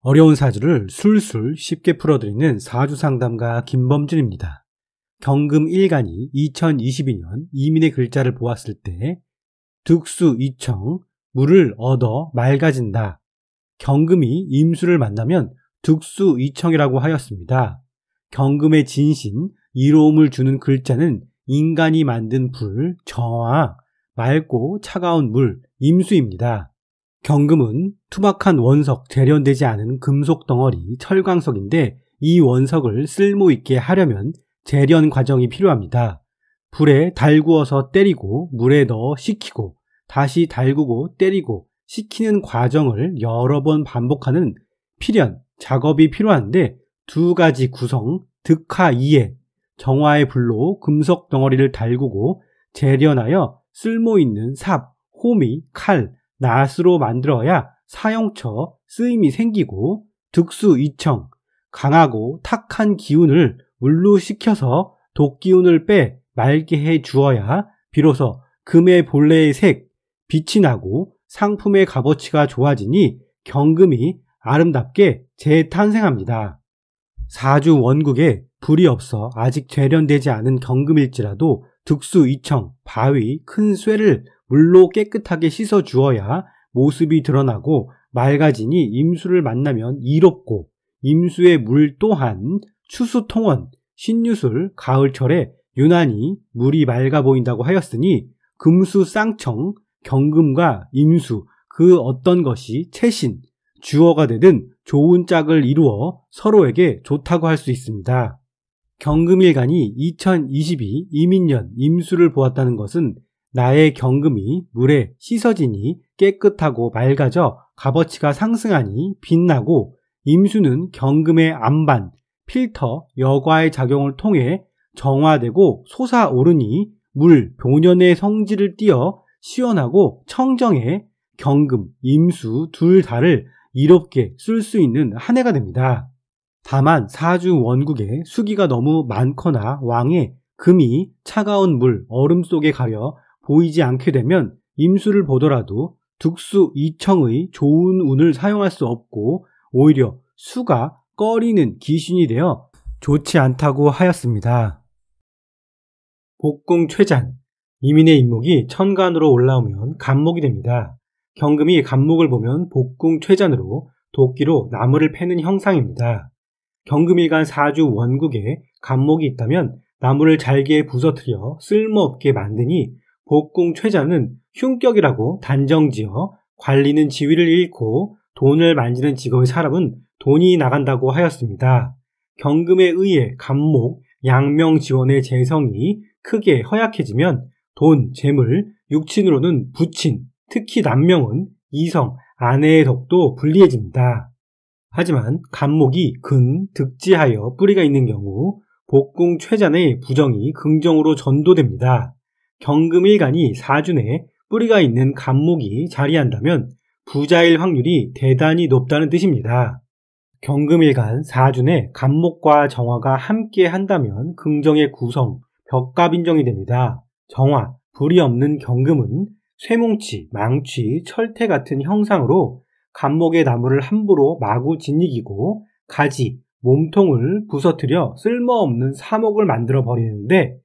어려운 사주를 술술 쉽게 풀어드리는 사주상담가 김범준입니다. 경금일간이 2022년 이민의 글자를 보았을 때 득수이청, 물을 얻어 맑아진다. 경금이 임수를 만나면 득수이청이라고 하였습니다. 경금의 진신, 이로움을 주는 글자는 인간이 만든 불, 정화, 맑고 차가운 물, 임수입니다. 경금은 투박한 원석, 재련되지 않은 금속 덩어리, 철광석인데 이 원석을 쓸모있게 하려면 재련 과정이 필요합니다. 불에 달구어서 때리고 물에 넣어 식히고 다시 달구고 때리고 식히는 과정을 여러 번 반복하는 필연, 작업이 필요한데 두 가지 구성, 득화이에 정화의 불로 금속 덩어리를 달구고 재련하여 쓸모있는 삽, 호미, 칼, 낫으로 만들어야 사용처, 쓰임이 생기고 득수이청, 강하고 탁한 기운을 물로 식혀서 독기운을 빼 맑게 해 주어야 비로소 금의 본래의 색, 빛이 나고 상품의 값어치가 좋아지니 경금이 아름답게 재탄생합니다. 사주 원국에 불이 없어 아직 재련되지 않은 경금일지라도 득수이청, 바위, 큰 쇠를 물로 깨끗하게 씻어 주어야 모습이 드러나고 맑아지니 임수를 만나면 이롭고 임수의 물 또한 추수통원, 신유술, 가을철에 유난히 물이 맑아 보인다고 하였으니 금수쌍청, 경금과 임수 그 어떤 것이 채신, 주어가 되든 좋은 짝을 이루어 서로에게 좋다고 할 수 있습니다. 경금일간이 2022 이민년 임수를 보았다는 것은 나의 경금이 물에 씻어지니 깨끗하고 맑아져 값어치가 상승하니 빛나고 임수는 경금의 안반, 필터, 여과의 작용을 통해 정화되고 솟아오르니 물, 본연의 성질을 띄어 시원하고 청정해 경금, 임수 둘 다를 이롭게 쓸 수 있는 한 해가 됩니다. 다만 사주 원국에 수기가 너무 많거나 왕에 금이 차가운 물, 얼음 속에 가려 보이지 않게 되면 임수를 보더라도 득수이청의 좋은 운을 사용할 수 없고 오히려 수가 꺼리는 기신이 되어 좋지 않다고 하였습니다. 복궁최잔, 이민의 임목이 천간으로 올라오면 간목이 됩니다. 경금이 간목을 보면 복궁최잔으로 도끼로 나무를 패는 형상입니다. 경금일간 사주 원국에 간목이 있다면 나무를 잘게 부서뜨려 쓸모없게 만드니 복궁최잔은 흉격이라고 단정지어 관리는 지위를 잃고 돈을 만지는 직업의 사람은 돈이 나간다고 하였습니다. 경금에 의해 간목, 양명지원의 재성이 크게 허약해지면 돈, 재물, 육친으로는 부친, 특히 남명은 이성, 아내의 덕도 불리해집니다. 하지만 간목이 근, 득지하여 뿌리가 있는 경우 복궁최잔의 부정이 긍정으로 전도됩니다. 경금일간이 사주 내에 뿌리가 있는 간목이 자리한다면 부자일 확률이 대단히 높다는 뜻입니다. 경금일간 사주 내 간목과 정화가 함께 한다면 긍정의 구성, 벽갑인정이 됩니다. 정화, 불이 없는 경금은 쇠뭉치, 망취, 철퇴 같은 형상으로 간목의 나무를 함부로 마구 짓이기고 가지, 몸통을 부서뜨려 쓸모없는 사목을 만들어 버리는데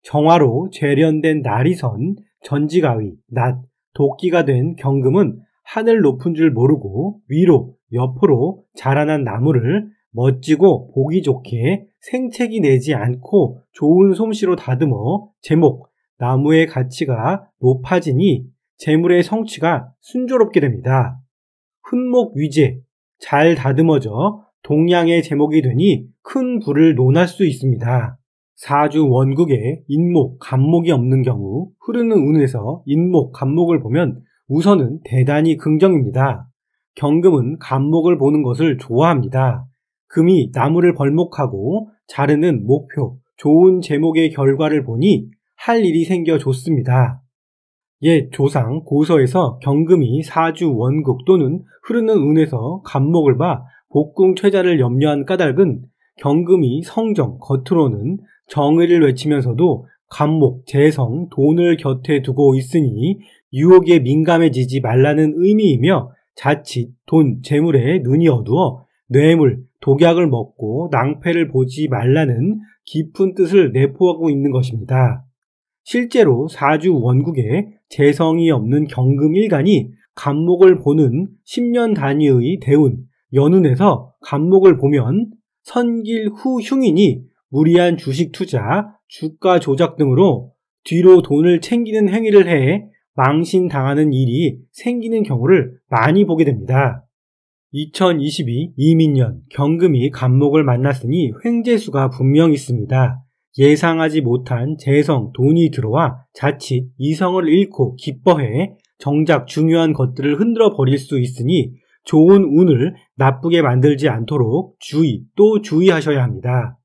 정화로 재련된 나리선, 전지가위, 낫, 도끼가 된 경금은 하늘 높은 줄 모르고 위로, 옆으로 자라난 나무를 멋지고 보기 좋게 생채기 내지 않고 좋은 솜씨로 다듬어 제목, 나무의 가치가 높아지니 재물의 성취가 순조롭게 됩니다. 흠목위재, 잘 다듬어져 동양의 제목이 되니 큰 부를 논할 수 있습니다. 사주 원국에 인목, 간목이 없는 경우 흐르는 운에서 인목, 간목을 보면 우선은 대단히 긍정입니다. 경금은 간목을 보는 것을 좋아합니다. 금이 나무를 벌목하고 자르는 목표, 좋은 제목의 결과를 보니 할 일이 생겨 좋습니다. 옛 조상 고서에서 경금이 사주 원국 또는 흐르는 운에서 간목을 봐 복궁최자를 염려한 까닭은 경금이 성정, 겉으로는 정의를 외치면서도 간목, 재성, 돈을 곁에 두고 있으니 유혹에 민감해지지 말라는 의미이며 자칫 돈, 재물에 눈이 어두워 뇌물, 독약을 먹고 낭패를 보지 말라는 깊은 뜻을 내포하고 있는 것입니다. 실제로 사주 원국에 재성이 없는 경금일간이 간목을 보는 10년 단위의 대운, 연운에서 간목을 보면 선길 후 흉인이 무리한 주식 투자, 주가 조작 등으로 뒤로 돈을 챙기는 행위를 해 망신당하는 일이 생기는 경우를 많이 보게 됩니다. 2022 이민년 경금이 간목을 만났으니 횡재수가 분명 있습니다. 예상하지 못한 재성, 돈이 들어와 자칫 이성을 잃고 기뻐해 정작 중요한 것들을 흔들어 버릴 수 있으니 좋은 운을 나쁘게 만들지 않도록 또 주의하셔야 합니다.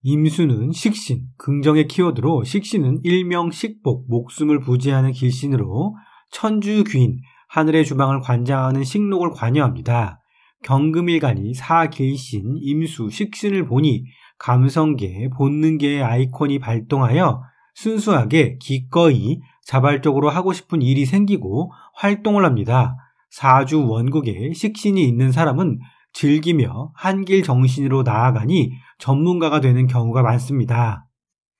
임수는 식신, 긍정의 키워드로 식신은 일명 식복, 목숨을 부지하는 길신으로 천주귀인, 하늘의 주방을 관장하는 식록을 관여합니다. 경금일간이 사길신, 임수, 식신을 보니 감성계, 본능계의 아이콘이 발동하여 순수하게 기꺼이 자발적으로 하고 싶은 일이 생기고 활동을 합니다. 사주 원국에 식신이 있는 사람은 즐기며 한길 정신으로 나아가니 전문가가 되는 경우가 많습니다.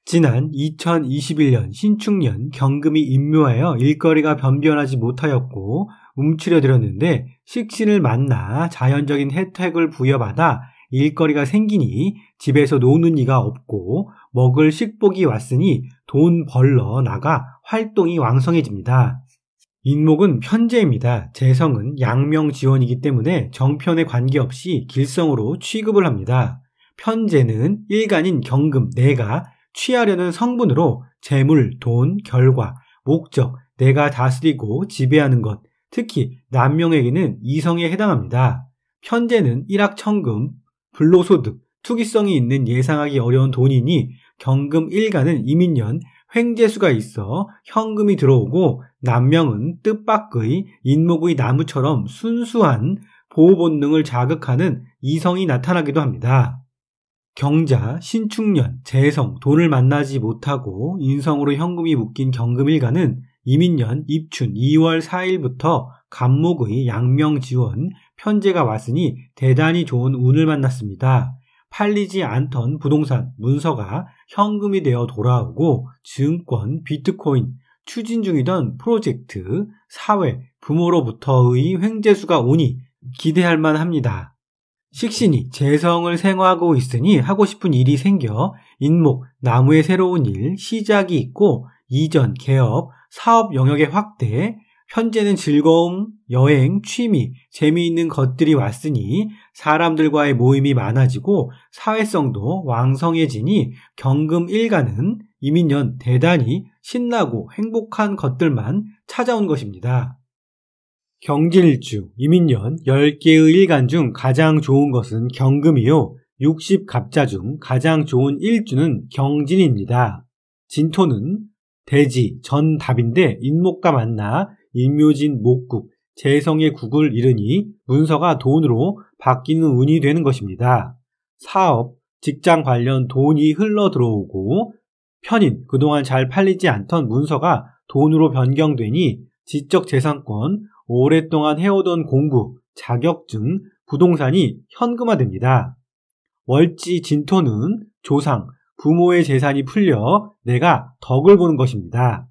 지난 2021년 신축년 경금이 임묘하여 일거리가 변변하지 못하였고 움츠려들었는데 식신을 만나 자연적인 혜택을 부여받아 일거리가 생기니 집에서 노는 이가 없고 먹을 식복이 왔으니 돈 벌러 나가 활동이 왕성해집니다. 인목은 편재입니다. 재성은 양명지원이기 때문에 정편에 관계없이 길성으로 취급을 합니다. 편재는 일간인 경금, 내가 취하려는 성분으로 재물, 돈, 결과, 목적, 내가 다스리고 지배하는 것, 특히 남명에게는 이성에 해당합니다. 편재는 일확천금, 불로소득, 투기성이 있는 예상하기 어려운 돈이니 경금 일간은 이민년 횡재수가 있어 현금이 들어오고 남명은 뜻밖의 인목의 나무처럼 순수한 보호본능을 자극하는 이성이 나타나기도 합니다. 경자, 신축년, 재성, 돈을 만나지 못하고 인성으로 현금이 묶인 경금일간은 이민년 입춘 2월 4일부터 간목의 양명지원, 편재가 왔으니 대단히 좋은 운을 만났습니다. 팔리지 않던 부동산, 문서가 현금이 되어 돌아오고 증권, 비트코인, 추진 중이던 프로젝트, 사회, 부모로부터의 횡재수가 오니 기대할 만합니다. 식신이 재성을 생화하고 있으니 하고 싶은 일이 생겨 인목, 나무의 새로운 일, 시작이 있고 이전, 개업, 사업 영역의 확대, 현재는 즐거움, 여행, 취미, 재미있는 것들이 왔으니 사람들과의 모임이 많아지고 사회성도 왕성해지니 경금 일간은 이민년 대단히 신나고 행복한 것들만 찾아온 것입니다. 경진일주, 이민년 10개의 일간 중 가장 좋은 것은 경금이요. 60갑자 중 가장 좋은 일주는 경진입니다. 진토는 대지, 전답인데 인목과 만나 인묘진 목국, 재성의 국을 이르니 문서가 돈으로 바뀌는 운이 되는 것입니다. 사업, 직장 관련 돈이 흘러 들어오고 편인, 그동안 잘 팔리지 않던 문서가 돈으로 변경되니 지적재산권, 오랫동안 해오던 공부, 자격증, 부동산이 현금화됩니다. 월지 진토는 조상, 부모의 재산이 풀려 내가 덕을 보는 것입니다.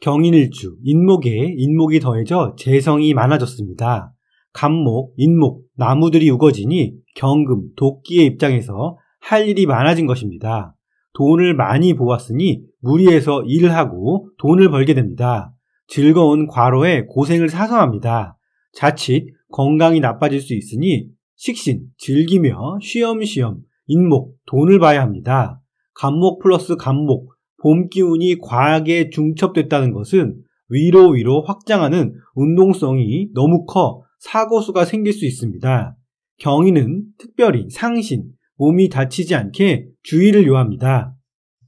경인일주, 인목이 더해져 재성이 많아졌습니다. 간목, 인목, 나무들이 우거지니 경금, 도끼의 입장에서 할 일이 많아진 것입니다. 돈을 많이 모았으니 무리해서 일을 하고 돈을 벌게 됩니다. 즐거운 과로에 고생을 사서 합니다. 자칫 건강이 나빠질 수 있으니 식신, 즐기며 쉬엄쉬엄 인목, 돈을 봐야 합니다. 간목 플러스 간목, 봄 기운이 과하게 중첩됐다는 것은 위로 확장하는 운동성이 너무 커 사고수가 생길 수 있습니다. 경인은 특별히 상신, 몸이 다치지 않게 주의를 요합니다.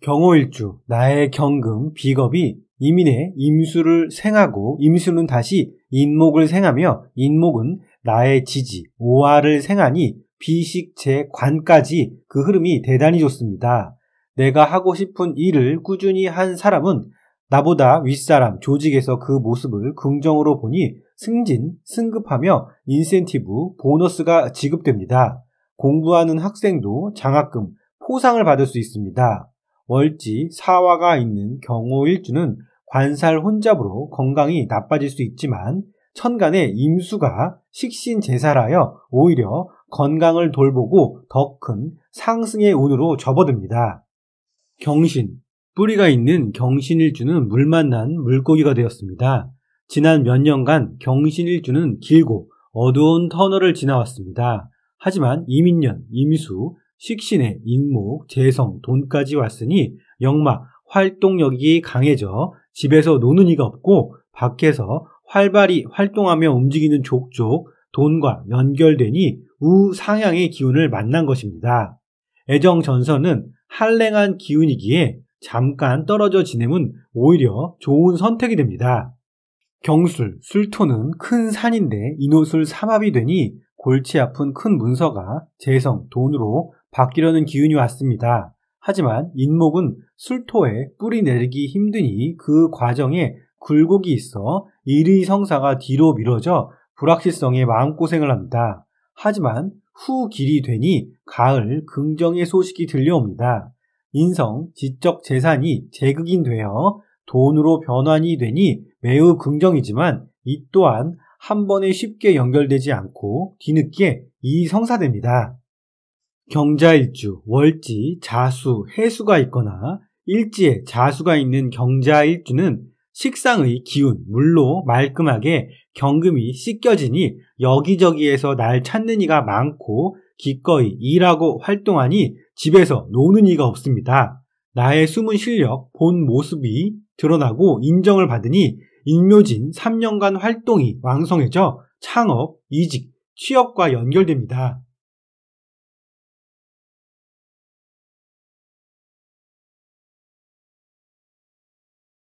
경호일주, 나의 경금, 비겁이 이민의 임수를 생하고 임수는 다시 인목을 생하며 인목은 나의 지지, 오화를 생하니 비식재, 관까지 그 흐름이 대단히 좋습니다. 내가 하고 싶은 일을 꾸준히 한 사람은 나보다 윗사람, 조직에서 그 모습을 긍정으로 보니 승진, 승급하며 인센티브, 보너스가 지급됩니다. 공부하는 학생도 장학금, 포상을 받을 수 있습니다. 월지, 사화가 있는 경호일주는 관살 혼잡으로 건강이 나빠질 수 있지만 천간의 임수가 식신제사라여 오히려 건강을 돌보고 더 큰 상승의 운으로 접어듭니다. 경신, 뿌리가 있는 경신일주는 물 만난 물고기가 되었습니다. 지난 몇 년간 경신일주는 길고 어두운 터널을 지나왔습니다. 하지만 이민년, 임수, 식신의 인목, 재성, 돈까지 왔으니 역마 활동력이 강해져 집에서 노는 이가 없고 밖에서 활발히 활동하며 움직이는 족족 돈과 연결되니 우상향의 기운을 만난 것입니다. 애정전선은 한랭한 기운이기에 잠깐 떨어져 지내면 오히려 좋은 선택이 됩니다. 경술, 술토는 큰 산인데 인호술 삼합이 되니 골치 아픈 큰 문서가 재성, 돈으로 바뀌려는 기운이 왔습니다. 하지만 인목은 술토에 뿌리 내리기 힘드니 그 과정에 굴곡이 있어 일의성사가 뒤로 미뤄져 불확실성에 마음고생을 합니다. 하지만 후 길이 되니 가을 긍정의 소식이 들려옵니다. 인성, 지적 재산이 재극인되어 돈으로 변환이 되니 매우 긍정이지만 이 또한 한 번에 쉽게 연결되지 않고 뒤늦게 이성사됩니다. 경자일주, 월지, 자수, 해수가 있거나 일지에 자수가 있는 경자일주는 식상의 기운, 물로 말끔하게 경금이 씻겨지니 여기저기에서 날 찾는 이가 많고 기꺼이 일하고 활동하니 집에서 노는 이가 없습니다. 나의 숨은 실력, 본 모습이 드러나고 인정을 받으니 인묘진 3년간 활동이 왕성해져 창업, 이직, 취업과 연결됩니다.